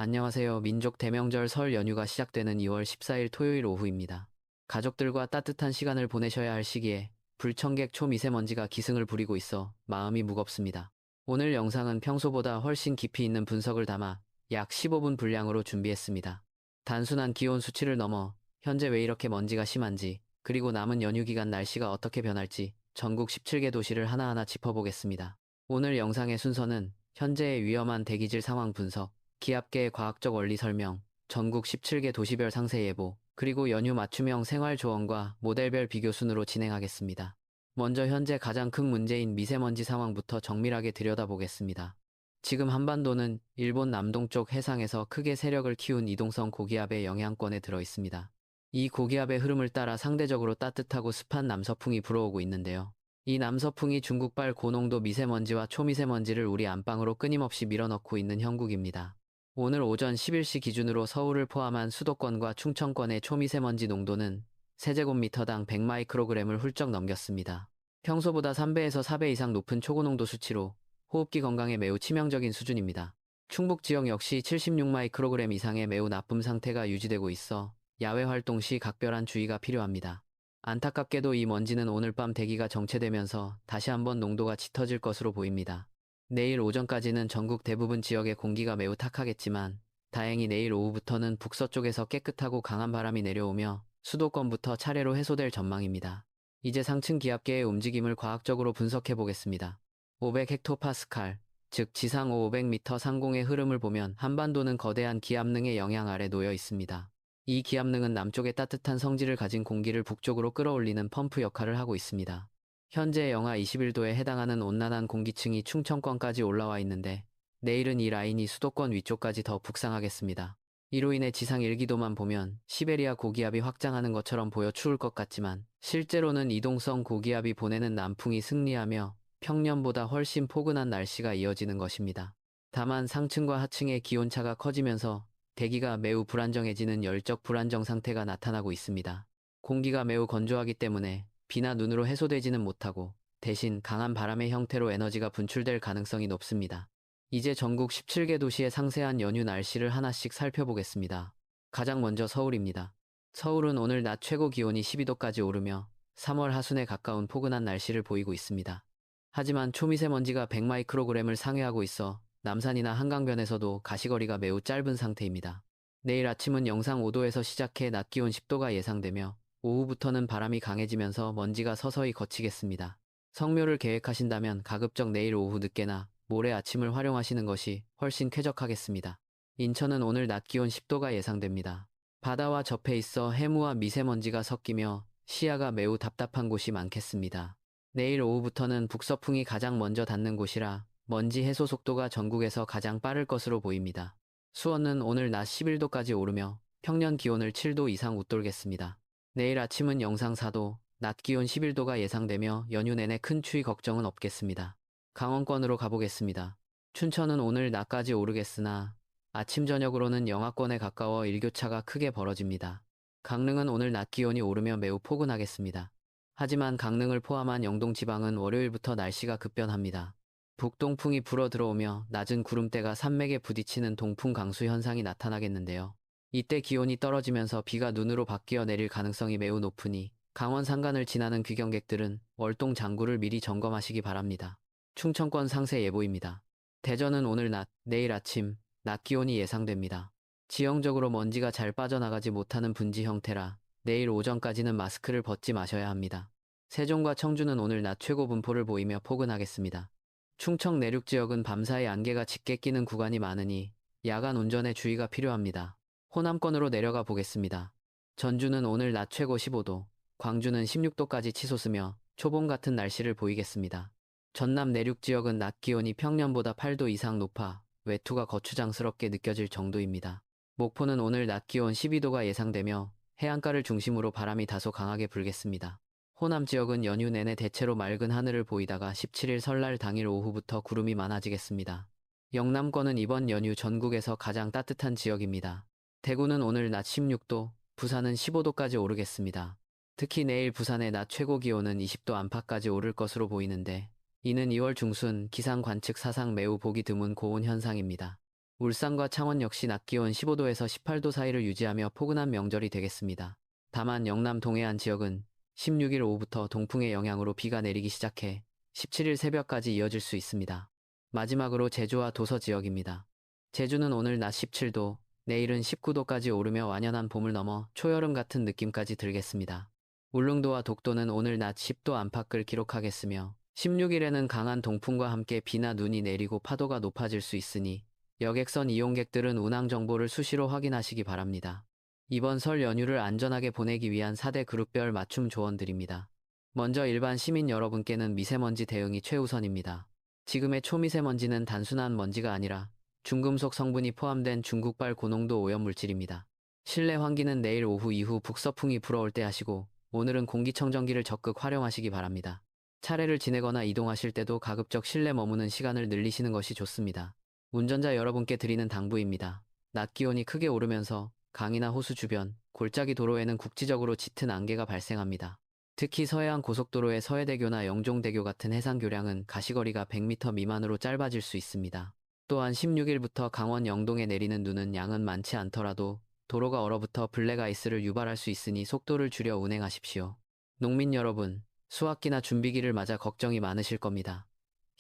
안녕하세요. 민족 대명절 설 연휴가 시작되는 2월 14일 토요일 오후입니다. 가족들과 따뜻한 시간을 보내셔야 할 시기에 불청객 초미세먼지가 기승을 부리고 있어 마음이 무겁습니다. 오늘 영상은 평소보다 훨씬 깊이 있는 분석을 담아 약 15분 분량으로 준비했습니다. 단순한 기온 수치를 넘어 현재 왜 이렇게 먼지가 심한지, 그리고 남은 연휴 기간 날씨가 어떻게 변할지 전국 17개 도시를 하나하나 짚어보겠습니다. 오늘 영상의 순서는 현재의 위험한 대기질 상황 분석, 기압계의 과학적 원리 설명, 전국 17개 도시별 상세 예보, 그리고 연휴 맞춤형 생활 조언과 모델별 비교 순으로 진행하겠습니다. 먼저 현재 가장 큰 문제인 미세먼지 상황부터 정밀하게 들여다보겠습니다. 지금 한반도는 일본 남동쪽 해상에서 크게 세력을 키운 이동성 고기압의 영향권에 들어 있습니다. 이 고기압의 흐름을 따라 상대적으로 따뜻하고 습한 남서풍이 불어오고 있는데요. 이 남서풍이 중국발 고농도 미세먼지와 초미세먼지를 우리 안방으로 끊임없이 밀어넣고 있는 형국입니다. 오늘 오전 11시 기준으로 서울을 포함한 수도권과 충청권의 초미세먼지 농도는 세제곱미터당 100마이크로그램을 훌쩍 넘겼습니다. 평소보다 3배에서 4배 이상 높은 초고농도 수치로 호흡기 건강에 매우 치명적인 수준입니다. 충북 지역 역시 76마이크로그램 이상의 매우 나쁨 상태가 유지되고 있어 야외 활동 시 각별한 주의가 필요합니다. 안타깝게도 이 먼지는 오늘 밤 대기가 정체되면서 다시 한번 농도가 짙어질 것으로 보입니다. 내일 오전까지는 전국 대부분 지역의 공기가 매우 탁하겠지만 다행히 내일 오후부터는 북서쪽에서 깨끗하고 강한 바람이 내려오며 수도권부터 차례로 해소될 전망입니다. 이제 상층 기압계의 움직임을 과학적으로 분석해 보겠습니다. 500헥토파스칼, 즉 지상 500m 상공의 흐름을 보면 한반도는 거대한 기압능의 영향 아래 놓여 있습니다. 이 기압능은 남쪽의 따뜻한 성질을 가진 공기를 북쪽으로 끌어올리는 펌프 역할을 하고 있습니다. 현재 영하 21도에 해당하는 온난한 공기층이 충청권까지 올라와 있는데 내일은 이 라인이 수도권 위쪽까지 더 북상하겠습니다. 이로 인해 지상 일기도만 보면 시베리아 고기압이 확장하는 것처럼 보여 추울 것 같지만 실제로는 이동성 고기압이 보내는 남풍이 승리하며 평년보다 훨씬 포근한 날씨가 이어지는 것입니다. 다만 상층과 하층의 기온차가 커지면서 대기가 매우 불안정해지는 열적 불안정 상태가 나타나고 있습니다. 공기가 매우 건조하기 때문에 비나 눈으로 해소되지는 못하고 대신 강한 바람의 형태로 에너지가 분출될 가능성이 높습니다. 이제 전국 17개 도시의 상세한 연휴 날씨를 하나씩 살펴보겠습니다. 가장 먼저 서울입니다. 서울은 오늘 낮 최고 기온이 12도까지 오르며 3월 하순에 가까운 포근한 날씨를 보이고 있습니다. 하지만 초미세먼지가 100마이크로그램을 상회하고 있어 남산이나 한강변에서도 가시거리가 매우 짧은 상태입니다. 내일 아침은 영상 5도에서 시작해 낮 기온 10도가 예상되며 오후부터는 바람이 강해지면서 먼지가 서서히 걷히겠습니다. 성묘를 계획하신다면 가급적 내일 오후 늦게나 모레 아침을 활용하시는 것이 훨씬 쾌적하겠습니다. 인천은 오늘 낮 기온 10도가 예상됩니다. 바다와 접해 있어 해무와 미세먼지가 섞이며 시야가 매우 답답한 곳이 많겠습니다. 내일 오후부터는 북서풍이 가장 먼저 닿는 곳이라 먼지 해소 속도가 전국에서 가장 빠를 것으로 보입니다. 수원은 오늘 낮 11도까지 오르며 평년 기온을 7도 이상 웃돌겠습니다. 내일 아침은 영상 4도, 낮 기온 11도가 예상되며 연휴 내내 큰 추위 걱정은 없겠습니다. 강원권으로 가보겠습니다. 춘천은 오늘 낮까지 오르겠으나 아침 저녁으로는 영하권에 가까워 일교차가 크게 벌어집니다. 강릉은 오늘 낮 기온이 오르며 매우 포근하겠습니다. 하지만 강릉을 포함한 영동 지방은 월요일부터 날씨가 급변합니다. 북동풍이 불어 들어오며 낮은 구름대가 산맥에 부딪히는 동풍 강수 현상이 나타나겠는데요. 이때 기온이 떨어지면서 비가 눈으로 바뀌어 내릴 가능성이 매우 높으니 강원 산간을 지나는 귀경객들은 월동 장구를 미리 점검하시기 바랍니다. 충청권 상세 예보입니다. 대전은 오늘 낮, 내일 아침, 낮 기온이 예상됩니다. 지형적으로 먼지가 잘 빠져나가지 못하는 분지 형태라 내일 오전까지는 마스크를 벗지 마셔야 합니다. 세종과 청주는 오늘 낮 최고 분포를 보이며 포근하겠습니다. 충청 내륙 지역은 밤사이 안개가 짙게 끼는 구간이 많으니 야간 운전에 주의가 필요합니다. 호남권으로 내려가 보겠습니다. 전주는 오늘 낮 최고 15도, 광주는 16도까지 치솟으며 초봄 같은 날씨를 보이겠습니다. 전남 내륙 지역은 낮 기온이 평년보다 8도 이상 높아 외투가 거추장스럽게 느껴질 정도입니다. 목포는 오늘 낮 기온 12도가 예상되며 해안가를 중심으로 바람이 다소 강하게 불겠습니다. 호남 지역은 연휴 내내 대체로 맑은 하늘을 보이다가 17일 설날 당일 오후부터 구름이 많아지겠습니다. 영남권은 이번 연휴 전국에서 가장 따뜻한 지역입니다. 대구는 오늘 낮 16도, 부산은 15도까지 오르겠습니다. 특히 내일 부산의 낮 최고 기온은 20도 안팎까지 오를 것으로 보이는데 이는 2월 중순 기상 관측 사상 매우 보기 드문 고온 현상입니다. 울산과 창원 역시 낮 기온 15도에서 18도 사이를 유지하며 포근한 명절이 되겠습니다. 다만 영남 동해안 지역은 16일 오후부터 동풍의 영향으로 비가 내리기 시작해 17일 새벽까지 이어질 수 있습니다. 마지막으로 제주와 도서 지역입니다. 제주는 오늘 낮 17도, 내일은 19도까지 오르며 완연한 봄을 넘어 초여름 같은 느낌까지 들겠습니다. 울릉도와 독도는 오늘 낮 10도 안팎을 기록하겠으며 16일에는 강한 동풍과 함께 비나 눈이 내리고 파도가 높아질 수 있으니 여객선 이용객들은 운항 정보를 수시로 확인하시기 바랍니다. 이번 설 연휴를 안전하게 보내기 위한 4대 그룹별 맞춤 조언드립니다. 먼저 일반 시민 여러분께는 미세먼지 대응이 최우선입니다. 지금의 초미세먼지는 단순한 먼지가 아니라 중금속 성분이 포함된 중국발 고농도 오염물질입니다. 실내 환기는 내일 오후 이후 북서풍이 불어올 때 하시고 오늘은 공기청정기를 적극 활용하시기 바랍니다. 차례를 지내거나 이동하실 때도 가급적 실내 머무는 시간을 늘리시는 것이 좋습니다. 운전자 여러분께 드리는 당부입니다. 낮 기온이 크게 오르면서 강이나 호수 주변, 골짜기 도로에는 국지적으로 짙은 안개가 발생합니다. 특히 서해안 고속도로의 서해대교나 영종대교 같은 해상교량은 가시거리가 100m 미만으로 짧아질 수 있습니다. 또한 16일부터 강원 영동에 내리는 눈은 양은 많지 않더라도 도로가 얼어붙어 블랙아이스를 유발할 수 있으니 속도를 줄여 운행하십시오. 농민 여러분, 수확기나 준비기를 맞아 걱정이 많으실 겁니다.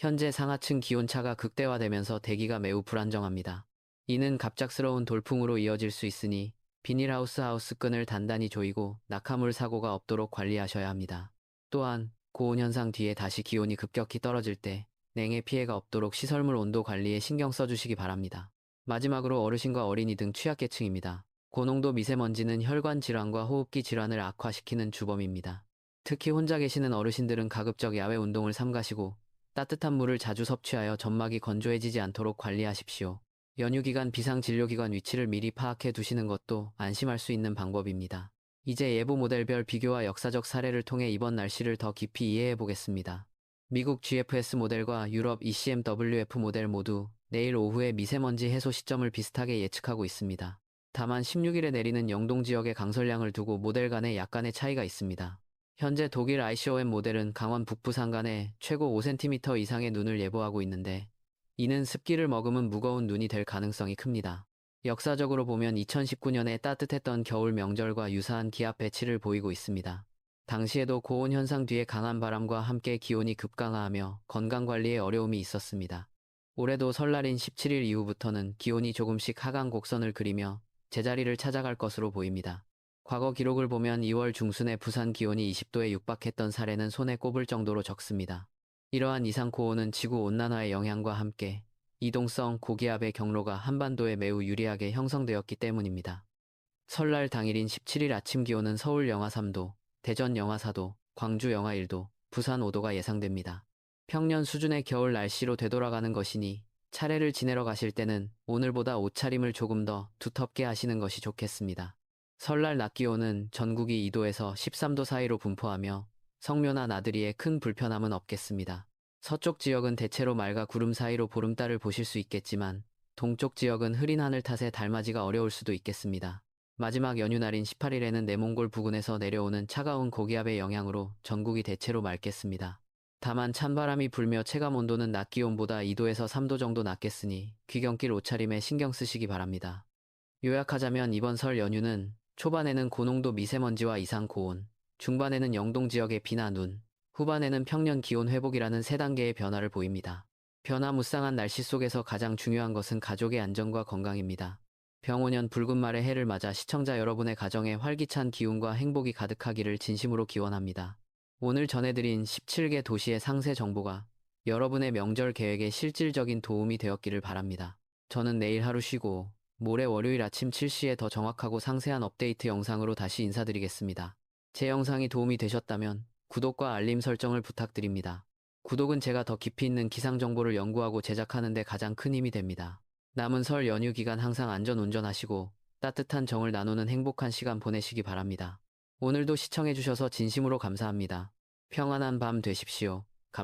현재 상하층 기온차가 극대화되면서 대기가 매우 불안정합니다. 이는 갑작스러운 돌풍으로 이어질 수 있으니 비닐하우스 끈을 단단히 조이고 낙하물 사고가 없도록 관리하셔야 합니다. 또한 고온 현상 뒤에 다시 기온이 급격히 떨어질 때 냉해 피해가 없도록 시설물 온도 관리에 신경 써주시기 바랍니다. 마지막으로 어르신과 어린이 등 취약계층입니다. 고농도 미세먼지는 혈관 질환과 호흡기 질환을 악화시키는 주범입니다. 특히 혼자 계시는 어르신들은 가급적 야외 운동을 삼가시고 따뜻한 물을 자주 섭취하여 점막이 건조해지지 않도록 관리하십시오. 연휴 기간 비상진료기관 위치를 미리 파악해 두시는 것도 안심할 수 있는 방법입니다. 이제 예보 모델별 비교와 역사적 사례를 통해 이번 날씨를 더 깊이 이해해 보겠습니다. 미국 GFS 모델과 유럽 ECMWF 모델 모두 내일 오후에 미세먼지 해소 시점을 비슷하게 예측하고 있습니다. 다만 16일에 내리는 영동 지역의 강설량을 두고 모델 간에 약간의 차이가 있습니다. 현재 독일 ICOM 모델은 강원 북부 산간에 최고 5cm 이상의 눈을 예보하고 있는데 이는 습기를 머금은 무거운 눈이 될 가능성이 큽니다. 역사적으로 보면 2019년에 따뜻했던 겨울 명절과 유사한 기압 배치를 보이고 있습니다. 당시에도 고온 현상 뒤에 강한 바람과 함께 기온이 급강하하며 건강관리에 어려움이 있었습니다. 올해도 설날인 17일 이후부터는 기온이 조금씩 하강 곡선을 그리며 제자리를 찾아갈 것으로 보입니다. 과거 기록을 보면 2월 중순에 부산 기온이 20도에 육박했던 사례는 손에 꼽을 정도로 적습니다. 이러한 이상 고온은 지구온난화의 영향과 함께 이동성 고기압의 경로가 한반도에 매우 유리하게 형성되었기 때문입니다. 설날 당일인 17일 아침 기온은 서울 영하 3도, 대전 영하 4도, 광주 영하 1도, 부산 5도가 예상됩니다. 평년 수준의 겨울 날씨로 되돌아가는 것이니 차례를 지내러 가실 때는 오늘보다 옷차림을 조금 더 두텁게 하시는 것이 좋겠습니다. 설날 낮 기온은 전국이 2도에서 13도 사이로 분포하며 성묘나 나들이에 큰 불편함은 없겠습니다. 서쪽 지역은 대체로 맑아 구름 사이로 보름달을 보실 수 있겠지만 동쪽 지역은 흐린 하늘 탓에 달맞이가 어려울 수도 있겠습니다. 마지막 연휴 날인 18일에는 내몽골 부근에서 내려오는 차가운 고기압의 영향으로 전국이 대체로 맑겠습니다. 다만 찬바람이 불며 체감온도는 낮 기온보다 2도에서 3도 정도 낮겠으니 귀경길 옷차림에 신경 쓰시기 바랍니다. 요약하자면 이번 설 연휴는 초반에는 고농도 미세먼지와 이상 고온, 중반에는 영동 지역의 비나 눈, 후반에는 평년 기온 회복이라는 3단계의 변화를 보입니다. 변화무쌍한 날씨 속에서 가장 중요한 것은 가족의 안전과 건강입니다. 병오년 붉은 말의 해를 맞아 시청자 여러분의 가정에 활기찬 기운과 행복이 가득하기를 진심으로 기원합니다. 오늘 전해드린 17개 도시의 상세 정보가 여러분의 명절 계획에 실질적인 도움이 되었기를 바랍니다. 저는 내일 하루 쉬고 모레 월요일 아침 7시에 더 정확하고 상세한 업데이트 영상으로 다시 인사드리겠습니다. 제 영상이 도움이 되셨다면 구독과 알림 설정을 부탁드립니다. 구독은 제가 더 깊이 있는 기상 정보를 연구하고 제작하는 데 가장 큰 힘이 됩니다. 남은 설 연휴 기간 항상 안전 운전하시고 따뜻한 정을 나누는 행복한 시간 보내시기 바랍니다. 오늘도 시청해주셔서 진심으로 감사합니다. 평안한 밤 되십시오.